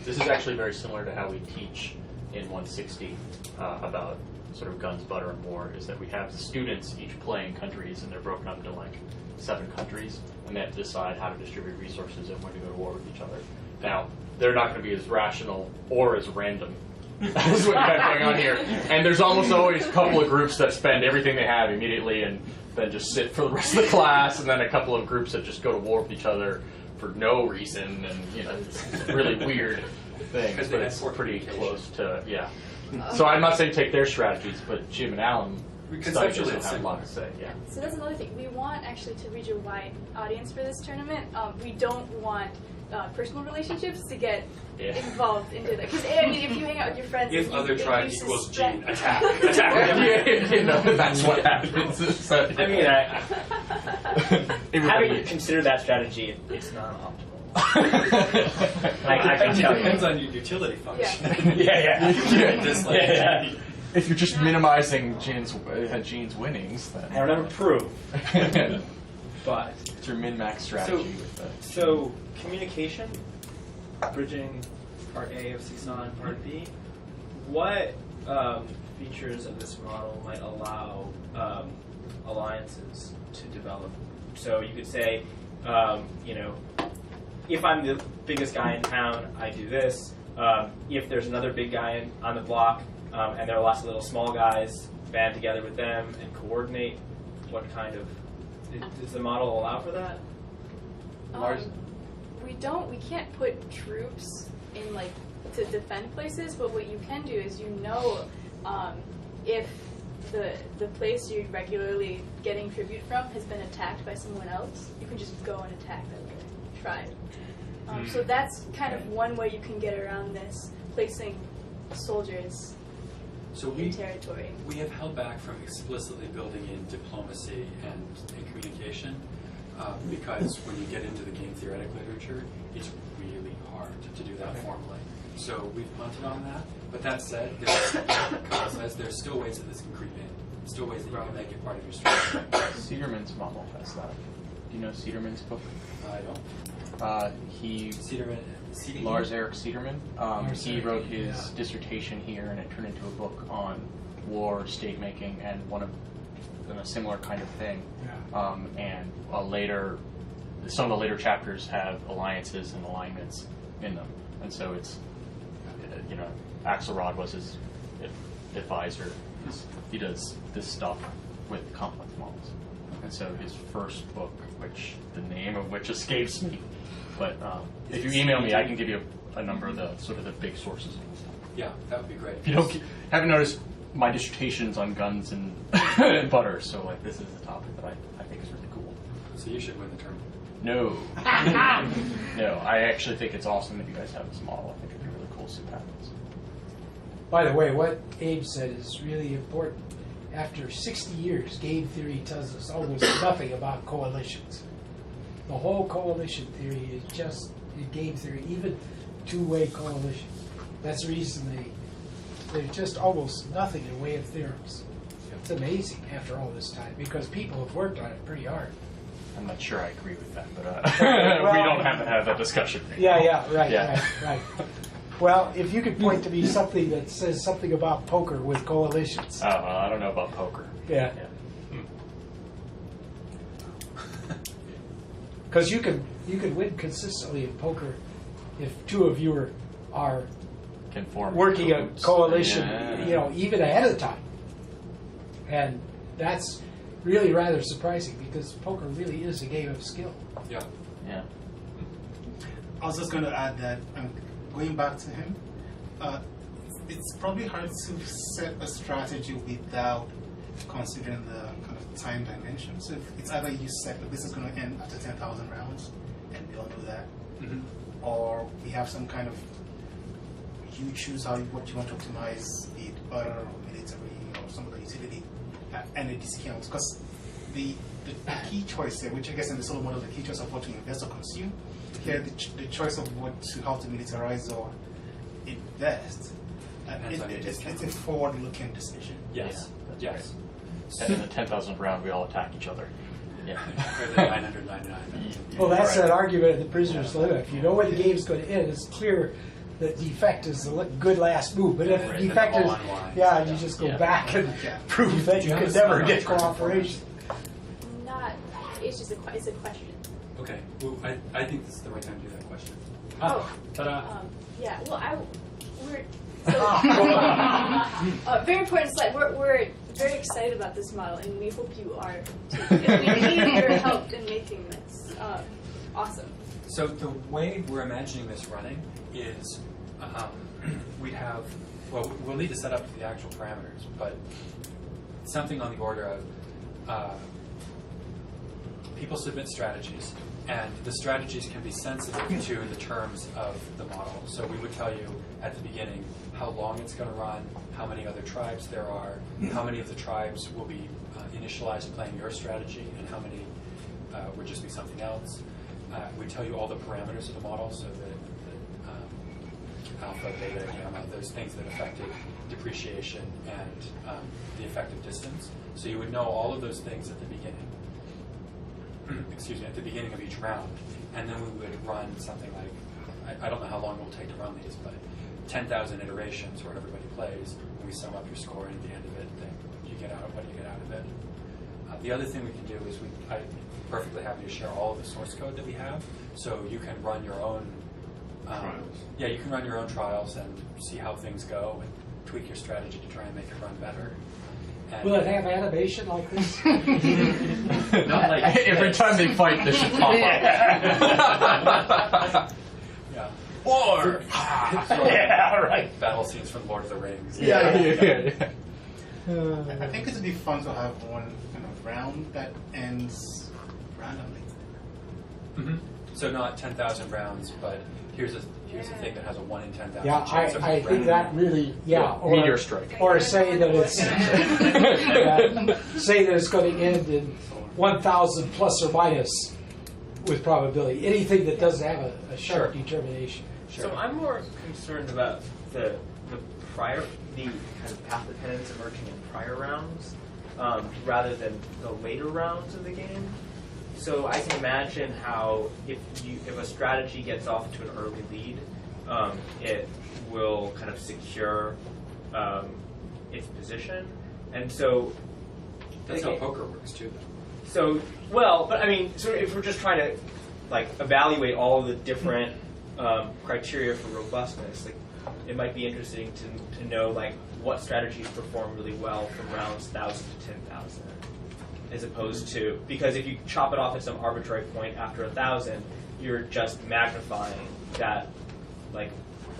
[SPEAKER 10] This is actually very similar to how we teach in 160 about sort of guns, butter, and war, is that we have the students each playing countries, and they're broken up into 7 countries, and they have to decide how to distribute resources and when to go to war with each other. Now, they're not going to be as rational or as random as what you have going on here. And there's almost always a couple of groups that spend everything they have immediately and then just sit for the rest of the class, and then a couple of groups that just go to war with each other for no reason, and it's a really weird thing, but it's pretty close to, So I'm not saying take their strategies, but Jim and Alan
[SPEAKER 2] Conceptually,
[SPEAKER 10] will
[SPEAKER 2] it's
[SPEAKER 10] have a lot
[SPEAKER 2] similar.
[SPEAKER 10] to say. Yeah.
[SPEAKER 1] So that's another thing. We want actually to reach a wide audience for this tournament. We don't want personal relationships to get involved into that. Because I mean, if you hang out with your friends,
[SPEAKER 2] If
[SPEAKER 1] you,
[SPEAKER 2] other tribe
[SPEAKER 1] you
[SPEAKER 2] equals
[SPEAKER 1] suspect-
[SPEAKER 2] Gene, attack. Attack.
[SPEAKER 10] You know, that's what happens. So,
[SPEAKER 6] I mean,
[SPEAKER 10] Everybody-
[SPEAKER 6] having considered that strategy, it's not optimal. I
[SPEAKER 2] It
[SPEAKER 6] can tell
[SPEAKER 2] depends
[SPEAKER 6] you.
[SPEAKER 2] on your utility function.
[SPEAKER 6] Yeah.
[SPEAKER 2] Just like
[SPEAKER 10] If you're just minimizing Gene's winnings, then
[SPEAKER 6] I don't have a proof, but
[SPEAKER 10] it's your min-max strategy with that.
[SPEAKER 6] so communication, bridging part A of Seesaw and part B. What features of this model might allow alliances to develop? So you could say, if I'm the biggest guy in town, I do this. If there's another big guy on the block, and there are lots of little small guys, band together with them and coordinate. What kind of does the model allow for that?
[SPEAKER 1] We can't put troops in like to defend places, but what you can do is if the place you're regularly getting tribute from has been attacked by someone else, you can just go and attack that other tribe. So that's kind of one way you can get around this, placing soldiers in territory.
[SPEAKER 2] We have held back from explicitly building in diplomacy and communication because when you get into the game theoretic literature, it's really hard to do that formally. So we've punted on that. But that said, there's still ways that this can creep in. Still ways that you can make it part of your strategy.
[SPEAKER 10] Cederman's model has that. Do you know Cederman's book?
[SPEAKER 2] I don't.
[SPEAKER 10] Lars Erik Cederman. He wrote his dissertation here, and it turned into a book on war, state making, and a similar kind of thing. And later, some of the later chapters have alliances and alignments in them, and so it's Axelrod was his advisor. He does this stuff with complex models, and so his first book, which the name of which escapes me. But if you email me, I can give you a number of the sort of the big sources.
[SPEAKER 2] Yeah, that would be great.
[SPEAKER 10] If you haven't noticed, my dissertation's on guns and butter, so like this is a topic that I think is really cool.
[SPEAKER 2] So you should win the tournament.
[SPEAKER 10] No, no, I actually think it's awesome that you guys have this model. I think it'd be really cool to see what happens.
[SPEAKER 4] By the way, what Abe said is really important. After 60 years, game theory tells us almost nothing about coalitions. The whole coalition theory is just game theory, even two-way coalition. That's the reason there's just almost nothing in the way of theorems. It's amazing after all this time because people have worked on it pretty hard.
[SPEAKER 10] I'm not sure I agree with that, but we don't have to have that discussion.
[SPEAKER 4] Right. Well, if you could point to me something that says something about poker with coalitions.
[SPEAKER 10] Oh, well, I don't know about poker.
[SPEAKER 4] Yeah. Because you can win consistently in poker if two of you are
[SPEAKER 10] Can form
[SPEAKER 4] working a
[SPEAKER 10] groups.
[SPEAKER 4] coalition,
[SPEAKER 10] Yeah.
[SPEAKER 4] even ahead of time. And that's really rather surprising because poker really is a game of skill.
[SPEAKER 2] Yeah.
[SPEAKER 10] Yeah.
[SPEAKER 7] I was just going to add that, going back to him, it's probably hard to set a strategy without considering the kind of time dimension. So if it's either you set that this is going to end after 10,000 rounds, and we all know that, or we have some kind of, you choose what you want to optimize, be it butter or military or some other utility, and a discount. Because the key choice here, which I guess in the solo model, the key choice of what to invest or consume, here the choice of how to militarize or invest, it's a forward-looking decision.
[SPEAKER 2] Yes.
[SPEAKER 10] Yeah, yes. And in the 10,000th round, we all attack each other. Yeah.
[SPEAKER 2] Or the 999.
[SPEAKER 4] Well, that's that argument of the prisoner's dilemma. If you know where the game's going to end, it's clear that defect is the good last move. But if defect is, you just go back and prove that you could never get cooperation.
[SPEAKER 1] It's just it's a question.
[SPEAKER 2] Okay. Well, I think this is the right time to do that question.
[SPEAKER 1] Ta-da. Yeah. Well, very important slide. We're very excited about this model, and we hope you are too. And we need your help in making this awesome.
[SPEAKER 2] So the way we're imagining this running is we'd have Well, we'll need to set up the actual parameters, but something on the order of people submit strategies, and the strategies can be sensitive to the terms of the model. So we would tell you at the beginning how long it's going to run, how many other tribes there are, how many of the tribes will be initialized playing your strategy, and how many would just be something else. We tell you all the parameters of the model, so that alpha, beta, gamma, those things that affected depreciation and the effective distance. So you would know all of those things at the beginning. Excuse me, at the beginning of each round, and then we would run something like, I don't know how long it will take to run these, but 10,000 iterations where everybody plays, and we sum up your score, and at the end of it, then you get out what you get out of it. The other thing we can do is I'm perfectly happy to share all of the source code that we have, so you can run your own
[SPEAKER 9] trials.
[SPEAKER 2] Yeah, you can run your own trials and see how things go and tweak your strategy to try and make it run better. And
[SPEAKER 4] Will it have animation like this?
[SPEAKER 2] Not like
[SPEAKER 11] Every time they fight, this should pop up.
[SPEAKER 2] Yeah.
[SPEAKER 11] War!
[SPEAKER 8] Yeah, right.
[SPEAKER 2] Battle scenes from Lord of the Rings.
[SPEAKER 11] Yeah.
[SPEAKER 7] I think it would be fun to have one kind of round that ends randomly.
[SPEAKER 2] Mm-hmm. So not 10,000 rounds, but here's a thing that has a 1 in 10,000
[SPEAKER 4] Yeah,
[SPEAKER 2] chance of
[SPEAKER 4] I think that really,
[SPEAKER 11] Meteor strike.
[SPEAKER 4] Or say that it's say that it's going to end in 1,000 plus or minus with probability. Anything that doesn't have a sharp determination.
[SPEAKER 6] So I'm more concerned about the kind of path dependence emerging in prior rounds, rather than the later rounds of the game. So I can imagine how if a strategy gets off to an early lead, it will kind of secure its position, and so
[SPEAKER 2] That's how poker works too, though.
[SPEAKER 6] So but I mean, so if we're just trying to like evaluate all of the different criteria for robustness, like it might be interesting to know like what strategies perform really well from rounds 1,000 to 10,000. As opposed to, because if you chop it off at some arbitrary point after 1,000, you're just magnifying that like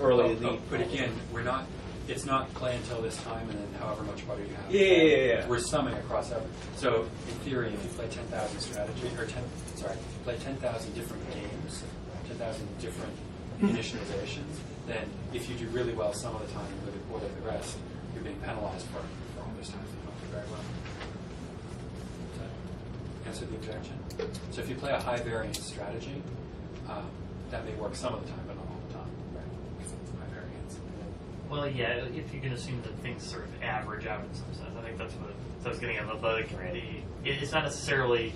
[SPEAKER 6] early lead.
[SPEAKER 2] But again, it's not play until this time and then however much butter you have.
[SPEAKER 6] Yeah.
[SPEAKER 2] We're summing across everything. So in theory, if you play 10,000 strategy, play 10,000 different games, 10,000 different initializations, then if you do really well some of the time and really poorly the rest, you're being penalized for all those times that you don't do very well. Answer the objection. So if you play a high variance strategy, that may work some of the time, but not all the time, right? Because it's high variance.
[SPEAKER 8] Well, yeah, if you can assume that things sort of average out in some sense. I think that's what I was getting at. It's not necessarily,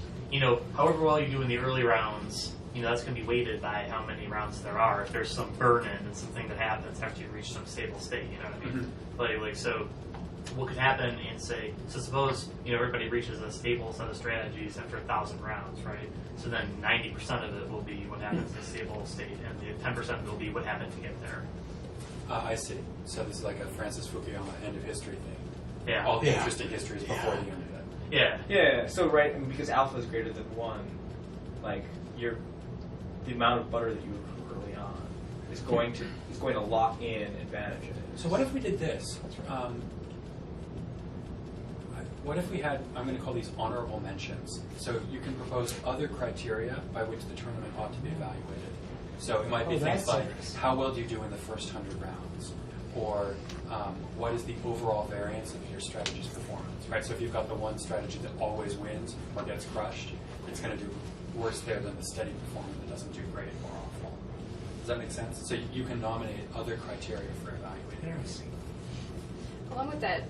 [SPEAKER 8] however well you do in the early rounds, that's going to be weighted by how many rounds there are. If there's some burn-in and something that happens after you reach some stable state, you know what I mean?
[SPEAKER 2] Mm-hmm.
[SPEAKER 8] Like, so what could happen in, say, so suppose, everybody reaches a stable set of strategies after 1,000 rounds, right? So then 90% of it will be what happens in a stable state, and the 10% will be what happened to get there.
[SPEAKER 2] I see. So this is like a Francis Fukuyama end of history thing.
[SPEAKER 8] Yeah.
[SPEAKER 2] All the interesting histories before the end of it.
[SPEAKER 8] Yeah.
[SPEAKER 6] Yeah. So right, and because alpha is greater than 1, like the amount of butter that you accrue early on is going to lock in advantages.
[SPEAKER 2] So what if we did this? What if we had, I'm going to call these honorable mentions. So you can propose other criteria by which the tournament ought to be evaluated. So it might be things like, how well do you do in the first 100 rounds? Or what is the overall variance of your strategy's performance, right? So if you've got the one strategy that always wins or gets crushed, it's going to do worse there than the steady performer that doesn't do great or awful. Does that make sense? So you can nominate other criteria for evaluating.
[SPEAKER 1] Along with that,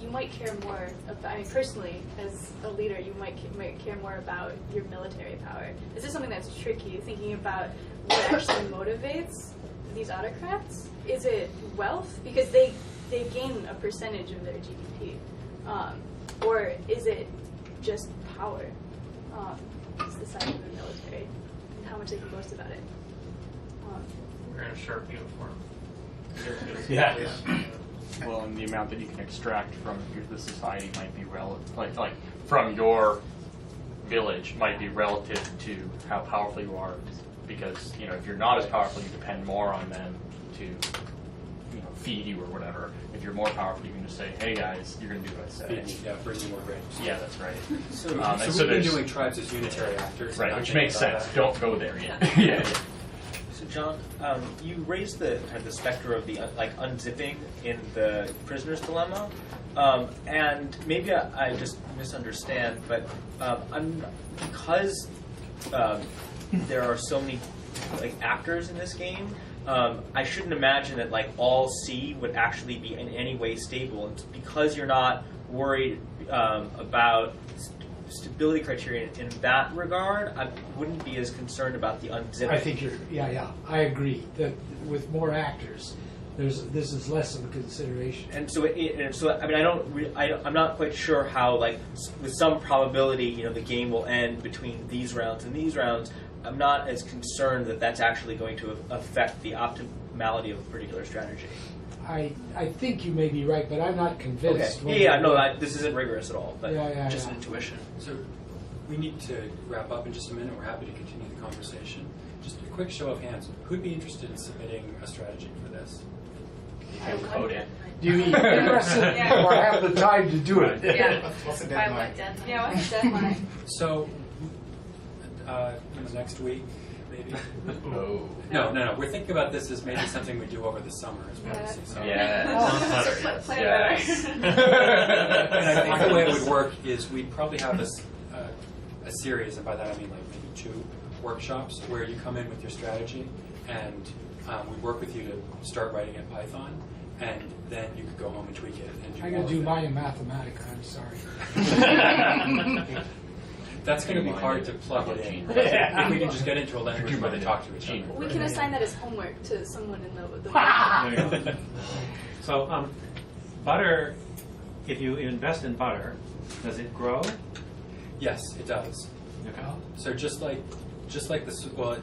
[SPEAKER 1] you might care more about, personally, as a leader, you might care more about your military power. This is something that's tricky, thinking about what actually motivates these autocrats. Is it wealth? Because they gain a percentage of their GDP. Or is it just power? It's the size of the military and how much they can boast about it.
[SPEAKER 8] We're in a sharp uniform.
[SPEAKER 11] Yeah. Well, and the amount that you can extract from the society might be like from your village might be relative to how powerful you are. Because if you're not as powerful, you depend more on them to feed you or whatever. If you're more powerful, you can just say, hey guys, you're going to do what I say.
[SPEAKER 2] Yeah, bring you more grapes.
[SPEAKER 11] Yeah, that's right.
[SPEAKER 2] So,
[SPEAKER 11] and
[SPEAKER 2] so
[SPEAKER 11] so
[SPEAKER 2] we've been
[SPEAKER 11] there's-
[SPEAKER 2] doing tribes as unitary actors.
[SPEAKER 11] Right,
[SPEAKER 2] not
[SPEAKER 11] which
[SPEAKER 2] thinking
[SPEAKER 11] makes
[SPEAKER 2] about
[SPEAKER 11] sense.
[SPEAKER 2] that.
[SPEAKER 11] Don't go there yet. Yeah.
[SPEAKER 6] So John, you raised the kind of the specter of the unzipping in the prisoner's dilemma, and maybe I just misunderstand, but because there are so many actors in this game. I shouldn't imagine that all C would actually be in any way stable, and because you're not worried about stability criteria in that regard, I wouldn't be as concerned about the unzipping.
[SPEAKER 4] I think I agree that with more actors, this is less of a consideration.
[SPEAKER 6] And so, I mean, I'm not quite sure how, with some probability, the game will end between these rounds and these rounds. I'm not as concerned that that's actually going to affect the optimality of a particular strategy.
[SPEAKER 4] I think you may be right, but I'm not convinced.
[SPEAKER 6] Okay. Yeah, no, this isn't rigorous at all, but just an intuition.
[SPEAKER 2] So we need to wrap up in just a minute. We're happy to continue the conversation. Just a quick show of hands. Who'd be interested in submitting a strategy for this?
[SPEAKER 11] You can code it.
[SPEAKER 4] Do you interested or have the time to do it?
[SPEAKER 5] Yeah.
[SPEAKER 7] What's the
[SPEAKER 5] By
[SPEAKER 7] deadline?
[SPEAKER 5] what deadline? Yeah, what's the deadline?
[SPEAKER 2] So next week, maybe?
[SPEAKER 11] Oh.
[SPEAKER 2] No. We're thinking about this as maybe something we do over the summer as well.
[SPEAKER 5] Yeah.
[SPEAKER 2] So.
[SPEAKER 11] Yeah, sounds better. Yes.
[SPEAKER 5] Play
[SPEAKER 11] Yes.
[SPEAKER 2] And I think the way it would work is we'd probably have a series, and by that I mean maybe 2 workshops where you come in with your strategy, and we work with you to start writing in Python, and then you could go home and tweak it. And do
[SPEAKER 4] I'm
[SPEAKER 2] more
[SPEAKER 4] going to do
[SPEAKER 2] of it.
[SPEAKER 4] mine in Mathematica. I'm sorry.
[SPEAKER 2] That's going to be hard to plug it in. If we can just get into a language where they talk to each other.
[SPEAKER 1] We can assign that as homework to someone in the
[SPEAKER 9] There you go. So, butter, if you invest in butter, does it grow?
[SPEAKER 2] Yes, it does.
[SPEAKER 9] Okay.
[SPEAKER 2] So just like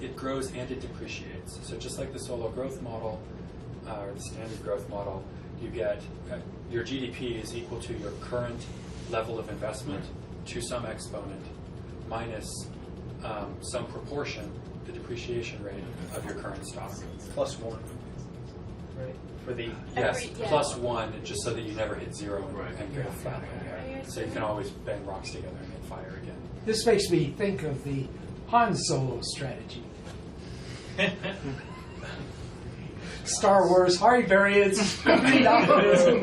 [SPEAKER 2] it grows and it depreciates. So just like the solo growth model or the standard growth model, you get your GDP is equal to your current level of investment to some exponent minus some proportion, the depreciation rate of your current stock.
[SPEAKER 6] Plus 1, right? For the
[SPEAKER 2] Yes, plus 1, just so that you never hit 0 and go flat. So you can always bang rocks together and make fire again.
[SPEAKER 4] This makes me think of the Han Solo strategy. Star Wars, hard variance, complete optimism.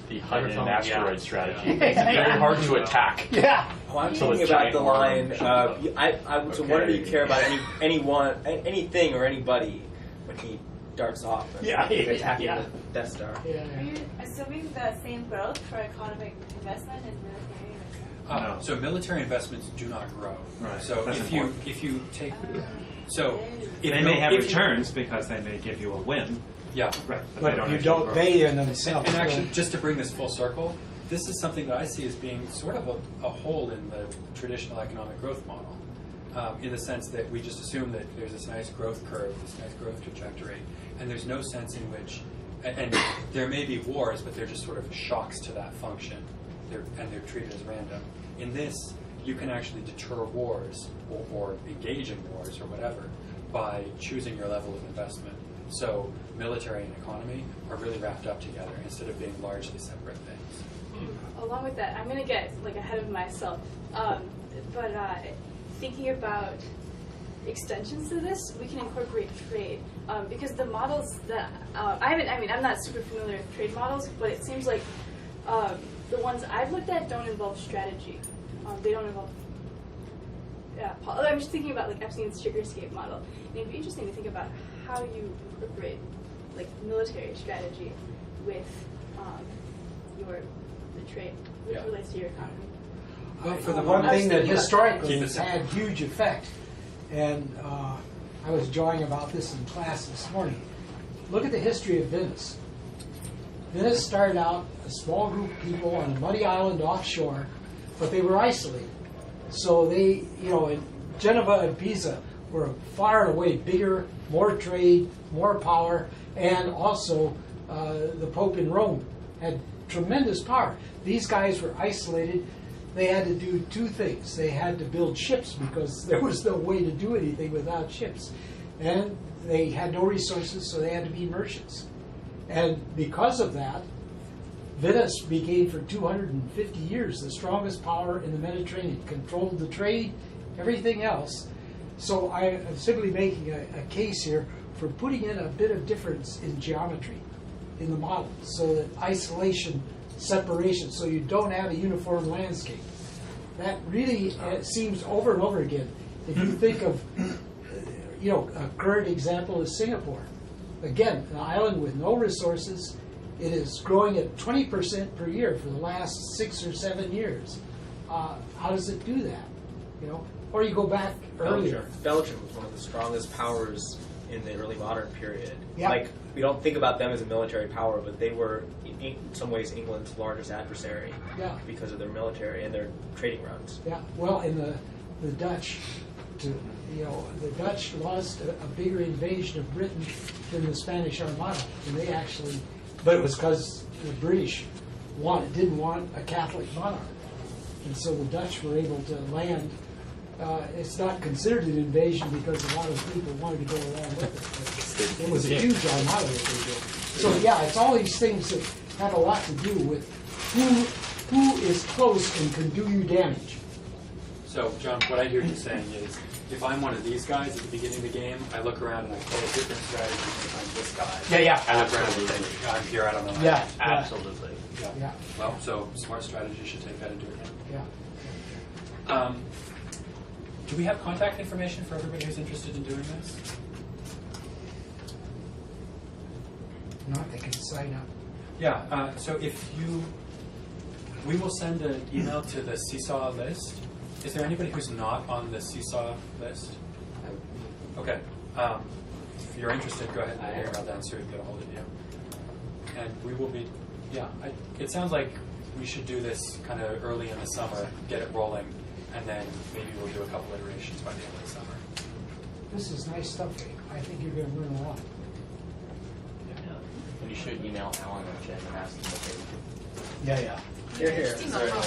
[SPEAKER 11] The hidden asteroid strategy makes it very hard to attack.
[SPEAKER 4] Yeah.
[SPEAKER 6] Oh, I'm
[SPEAKER 11] So
[SPEAKER 6] thinking
[SPEAKER 11] it's
[SPEAKER 6] about the
[SPEAKER 11] giant
[SPEAKER 6] line. So what do you care about anything or anybody when he darts off and attacking the Death Star?
[SPEAKER 5] Are you assuming the same growth for economic investment as military investment?
[SPEAKER 9] No.
[SPEAKER 2] So military investments do not grow.
[SPEAKER 9] Right.
[SPEAKER 2] So
[SPEAKER 9] That's
[SPEAKER 2] if
[SPEAKER 9] important.
[SPEAKER 2] you take if
[SPEAKER 9] They
[SPEAKER 2] you-
[SPEAKER 9] may have
[SPEAKER 2] if you-
[SPEAKER 9] returns because they may give you a win.
[SPEAKER 2] Yeah.
[SPEAKER 9] Right.
[SPEAKER 4] But you
[SPEAKER 9] actually
[SPEAKER 4] don't
[SPEAKER 9] grow.
[SPEAKER 4] pay in themselves.
[SPEAKER 2] And actually, just to bring this full circle, this is something that I see as being sort of a hole in the traditional economic growth model, in the sense that we just assume that there's this nice growth curve, this nice growth trajectory, and there's no sense in which, and there may be wars, but they're just sort of shocks to that function, and they're treated as random. In this, you can actually deter wars or engage in wars or whatever by choosing your level of investment. So military and economy are really wrapped up together instead of being largely separate things.
[SPEAKER 1] Along with that, I'm going to get ahead of myself, but thinking about extensions to this, we can incorporate trade because the models that I'm not super familiar with trade models, but it seems like the ones I've looked at don't involve strategy. They don't involve. I'm just thinking about Epstein's sugarscape model. And it'd be interesting to think about how you incorporate military strategy with the trade, which relates to your economy.
[SPEAKER 2] Well, for the
[SPEAKER 4] one thing that historically
[SPEAKER 2] Keep it
[SPEAKER 4] has
[SPEAKER 2] simple.
[SPEAKER 4] had huge effect, and I was drawing about this in class this morning. Look at the history of Venice. Venice started out a small group of people on a muddy island offshore, but they were isolated. So they, in Geneva and Pisa were far and away bigger, more trade, more power, and also the Pope in Rome had tremendous power. These guys were isolated. They had to do 2 things. They had to build ships because there was no way to do anything without ships. And they had no resources, so they had to be merchants. And because of that, Venice became for 250 years the strongest power in the Mediterranean, controlled the trade, everything else. So I am simply making a case here for putting in a bit of difference in geometry in the model, so that isolation, separation, so you don't have a uniform landscape. That really seems over and over again. If you think of, a current example is Singapore. Again, an island with no resources. It is growing at 20% per year for the last 6 or 7 years. How does it do that? Or you go back earlier.
[SPEAKER 6] Belgium was one of the strongest powers in the early modern period.
[SPEAKER 4] Yeah.
[SPEAKER 6] Like, we don't think about them as a military power, but they were in some ways England's largest adversary because of their military and their trading routes.
[SPEAKER 4] Yeah. Well, in the Dutch, the Dutch lost a bigger invasion of Britain than the Spanish Armada, and they actually, but it was because the British didn't want a Catholic monarch, and so the Dutch were able to land. It's not considered an invasion because a lot of people wanted to go along with it. But it was a huge armada that they did. So yeah, it's all these things that have a lot to do with who is close and can do you damage.
[SPEAKER 2] So, John, what I hear you saying is, if I'm one of these guys at the beginning of the game, I look around and I play a different strategy if I'm this guy.
[SPEAKER 4] Yeah.
[SPEAKER 2] I look around and think, I'm here, I don't know.
[SPEAKER 4] Yeah.
[SPEAKER 8] Absolutely.
[SPEAKER 4] Yeah.
[SPEAKER 2] Well, so smart strategy should take that into account.
[SPEAKER 4] Yeah.
[SPEAKER 2] Do we have contact information for everybody who's interested in doing this?
[SPEAKER 4] Not they can sign up.
[SPEAKER 2] Yeah, so we will send an email to the Seesaw list. Is there anybody who's not on the Seesaw list? Okay. If you're interested, go ahead and email down so we can get a hold of you. And we will be, it sounds like we should do this kind of early in the summer, get it rolling, and then maybe we'll do a couple iterations by the end of the summer.
[SPEAKER 4] This is nice stuff. I think you're going to learn a lot.
[SPEAKER 3] And you should email Alan and Jen and ask them what they would do.
[SPEAKER 7] Yeah.
[SPEAKER 6] Here.
[SPEAKER 5] Just email Paul.